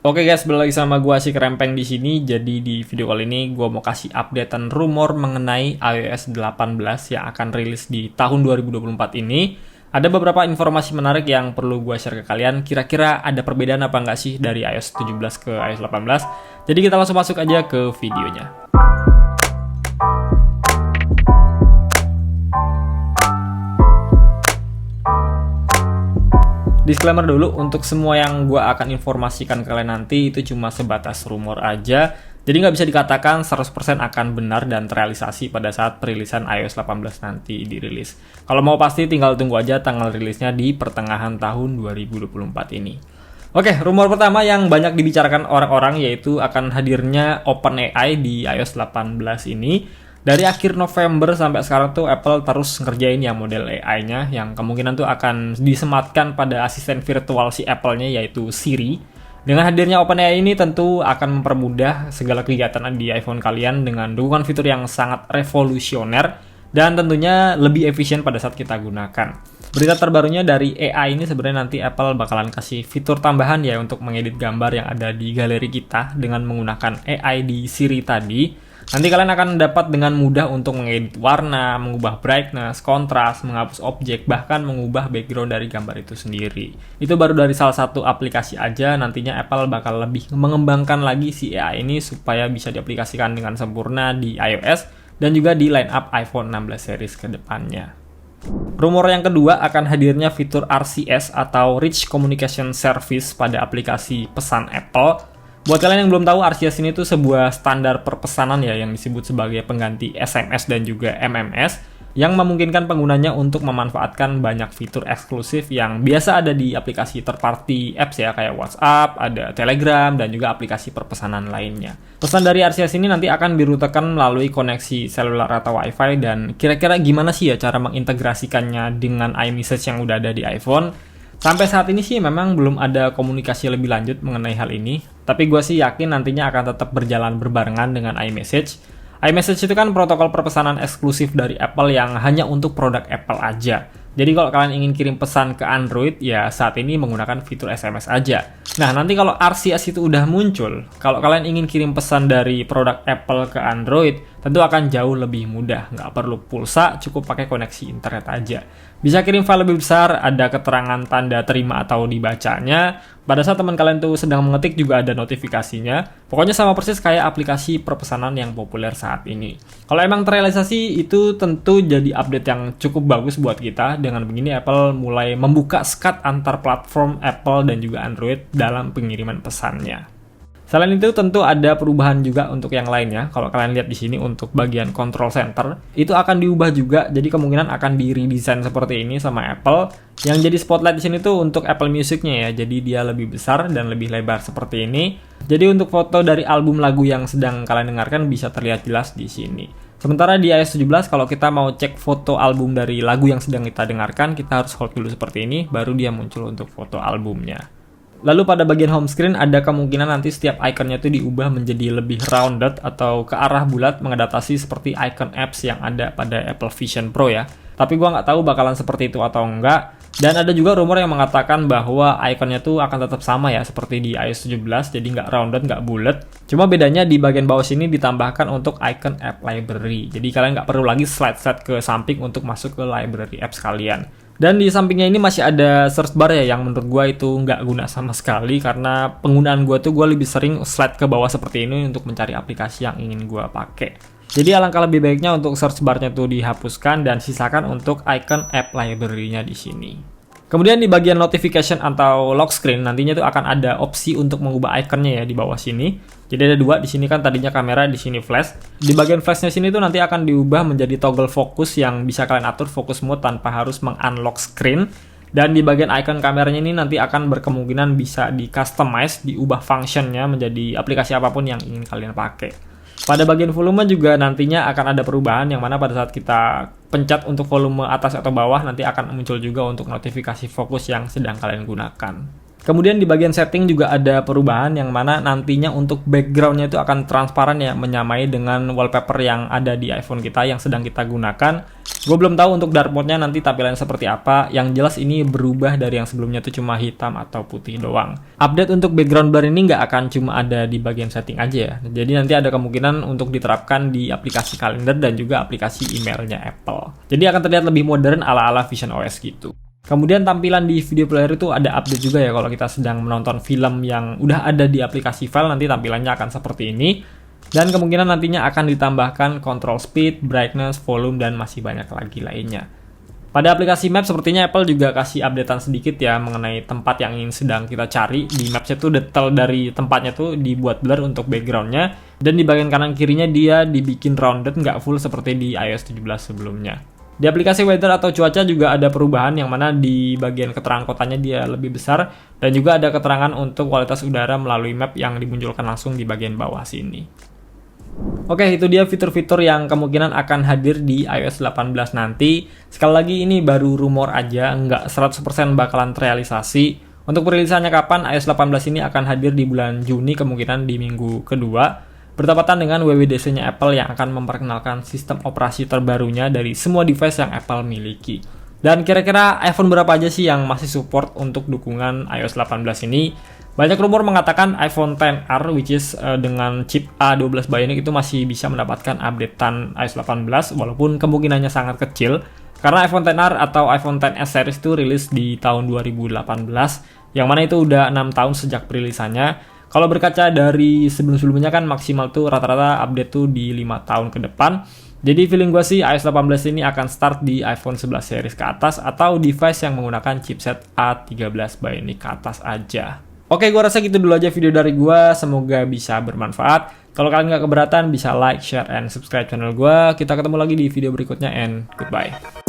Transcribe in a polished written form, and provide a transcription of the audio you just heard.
Oke guys, balik lagi sama gua si Kerempeng di sini. Jadi di video kali ini gua mau kasih updatean rumor mengenai iOS 18 yang akan rilis di tahun 2024 ini. Ada beberapa informasi menarik yang perlu gua share ke kalian. Kira-kira ada perbedaan apa nggak sih dari iOS 17 ke iOS 18? Jadi kita langsung masuk aja ke videonya. Disclaimer dulu, untuk semua yang gue akan informasikan ke kalian nanti itu cuma sebatas rumor aja. Jadi nggak bisa dikatakan 100% akan benar dan terrealisasi pada saat perilisan iOS 18 nanti dirilis. Kalau mau pasti tinggal tunggu aja tanggal rilisnya di pertengahan tahun 2024 ini. Oke, rumor pertama yang banyak dibicarakan orang-orang yaitu akan hadirnya OpenAI di iOS 18 ini. Dari akhir November sampai sekarang tuh Apple terus ngerjain yang model AI-nya yang kemungkinan tuh akan disematkan pada asisten virtual si Apple-nya yaitu Siri. Dengan hadirnya OpenAI ini tentu akan mempermudah segala kegiatan di iPhone kalian dengan dukungan fitur yang sangat revolusioner dan tentunya lebih efisien pada saat kita gunakan. Berita terbarunya dari AI ini sebenarnya nanti Apple bakalan kasih fitur tambahan ya untuk mengedit gambar yang ada di galeri kita dengan menggunakan AI di Siri tadi. Nanti kalian akan dapat dengan mudah untuk mengedit warna, mengubah brightness, kontras, menghapus objek, bahkan mengubah background dari gambar itu sendiri. Itu baru dari salah satu aplikasi aja, nantinya Apple bakal lebih mengembangkan lagi si AI ini supaya bisa diaplikasikan dengan sempurna di iOS dan juga di lineup iPhone 16 series ke depannya. Rumor yang kedua akan hadirnya fitur RCS atau Rich Communication Service pada aplikasi pesan Apple. Buat kalian yang belum tahu, RCS ini tuh sebuah standar perpesanan ya yang disebut sebagai pengganti SMS dan juga MMS yang memungkinkan penggunanya untuk memanfaatkan banyak fitur eksklusif yang biasa ada di aplikasi third party apps ya kayak WhatsApp, ada Telegram, dan juga aplikasi perpesanan lainnya. Pesan dari RCS ini nanti akan dirutekan melalui koneksi seluler atau Wi-Fi dan kira-kira gimana sih ya cara mengintegrasikannya dengan iMessage yang udah ada di iPhone? Sampai saat ini sih memang belum ada komunikasi lebih lanjut mengenai hal ini, tapi gue sih yakin nantinya akan tetap berjalan berbarengan dengan iMessage. iMessage itu kan protokol perpesanan eksklusif dari Apple yang hanya untuk produk Apple aja. Jadi kalau kalian ingin kirim pesan ke Android, ya saat ini menggunakan fitur SMS aja. Nah, nanti kalau RCS itu udah muncul, kalau kalian ingin kirim pesan dari produk Apple ke Android, tentu akan jauh lebih mudah. Nggak perlu pulsa, cukup pakai koneksi internet aja. Bisa kirim file lebih besar, ada keterangan tanda terima atau dibacanya. Pada saat teman kalian tuh sedang mengetik juga ada notifikasinya. Pokoknya sama persis kayak aplikasi perpesanan yang populer saat ini. Kalau emang terrealisasi, itu tentu jadi update yang cukup bagus buat kita. Dengan begini Apple mulai membuka sekat antar platform Apple dan juga Android dalam pengiriman pesannya. Selain itu tentu ada perubahan juga untuk yang lainnya. Kalau kalian lihat di sini untuk bagian control center itu akan diubah juga. Jadi kemungkinan akan di-redesign seperti ini sama Apple. Yang jadi spotlight di sini tuh untuk Apple Music-nya ya. Jadi dia lebih besar dan lebih lebar seperti ini. Jadi untuk foto dari album lagu yang sedang kalian dengarkan bisa terlihat jelas di sini. Sementara di iOS 17 kalau kita mau cek foto album dari lagu yang sedang kita dengarkan, kita harus hold dulu seperti ini baru dia muncul untuk foto albumnya. Lalu pada bagian home screen ada kemungkinan nanti setiap ikonnya itu diubah menjadi lebih rounded atau ke arah bulat mengadaptasi seperti icon apps yang ada pada Apple Vision Pro ya. Tapi gua nggak tahu bakalan seperti itu atau enggak. Dan ada juga rumor yang mengatakan bahwa ikonnya tuh akan tetap sama ya seperti di iOS 17, jadi nggak rounded, nggak bulat. Cuma bedanya di bagian bawah sini ditambahkan untuk icon app library. Jadi kalian nggak perlu lagi slide ke samping untuk masuk ke library apps kalian. Dan di sampingnya ini masih ada search bar ya yang menurut gue itu nggak guna sama sekali karena penggunaan gue tuh gue lebih sering slide ke bawah seperti ini untuk mencari aplikasi yang ingin gue pakai. Jadi alangkah lebih baiknya untuk search barnya tuh dihapuskan dan sisakan untuk icon app library-nya di sini. Kemudian di bagian notification atau lock screen nantinya tuh akan ada opsi untuk mengubah ikonnya ya di bawah sini. Jadi ada dua, di sini kan tadinya kamera, di sini flash. Di bagian flashnya sini tuh nanti akan diubah menjadi toggle fokus yang bisa kalian atur fokus mode tanpa harus meng-unlock screen. Dan di bagian icon kameranya ini nanti akan berkemungkinan bisa di-customize, diubah functionnya menjadi aplikasi apapun yang ingin kalian pakai. Pada bagian volume juga nantinya akan ada perubahan yang mana pada saat kita pencet untuk volume atas atau bawah nanti akan muncul juga untuk notifikasi fokus yang sedang kalian gunakan. Kemudian di bagian setting juga ada perubahan yang mana nantinya untuk backgroundnya itu akan transparan ya, menyamai dengan wallpaper yang ada di iPhone kita yang sedang kita gunakan. Gue belum tahu untuk dark mode-nya nanti tampilannya seperti apa. Yang jelas ini berubah dari yang sebelumnya itu cuma hitam atau putih doang. Update untuk background blur ini nggak akan cuma ada di bagian setting aja ya. Jadi nanti ada kemungkinan untuk diterapkan di aplikasi kalender dan juga aplikasi emailnya Apple. Jadi akan terlihat lebih modern ala-ala Vision OS gitu. Kemudian tampilan di video player itu ada update juga ya, kalau kita sedang menonton film yang udah ada di aplikasi file nanti tampilannya akan seperti ini. Dan kemungkinan nantinya akan ditambahkan control speed, brightness, volume, dan masih banyak lagi lainnya. Pada aplikasi Maps sepertinya Apple juga kasih updatean sedikit ya mengenai tempat yang ingin sedang kita cari. Di Maps itu detail dari tempatnya tuh dibuat blur untuk backgroundnya. Dan di bagian kanan kirinya dia dibikin rounded, nggak full seperti di iOS 17 sebelumnya. Di aplikasi weather atau cuaca juga ada perubahan yang mana di bagian keterangan kotanya dia lebih besar dan juga ada keterangan untuk kualitas udara melalui map yang dimunculkan langsung di bagian bawah sini. Oke, itu dia fitur-fitur yang kemungkinan akan hadir di iOS 18 nanti. Sekali lagi ini baru rumor aja, nggak 100% bakalan terrealisasi. Untuk perilisannya kapan, iOS 18 ini akan hadir di bulan Juni kemungkinan di minggu kedua. Bertepatan dengan WWDC-nya Apple yang akan memperkenalkan sistem operasi terbarunya dari semua device yang Apple miliki. Dan kira-kira iPhone berapa aja sih yang masih support untuk dukungan iOS 18 ini? Banyak rumor mengatakan iPhone XR, which is dengan chip A12 Bionic itu masih bisa mendapatkan updatean iOS 18, walaupun kemungkinannya sangat kecil. Karena iPhone XR atau iPhone XS series itu rilis di tahun 2018, yang mana itu udah 6 tahun sejak perilisannya. Kalau berkaca dari sebelum-sebelumnya kan maksimal tuh rata-rata update tuh di 5 tahun ke depan. Jadi feeling gue sih iOS 18 ini akan start di iPhone 11 series ke atas atau device yang menggunakan chipset A13 Bionic ke atas aja. Oke, gue rasa gitu dulu aja video dari gue. Semoga bisa bermanfaat. Kalau kalian nggak keberatan bisa like, share, and subscribe channel gue. Kita ketemu lagi di video berikutnya and goodbye.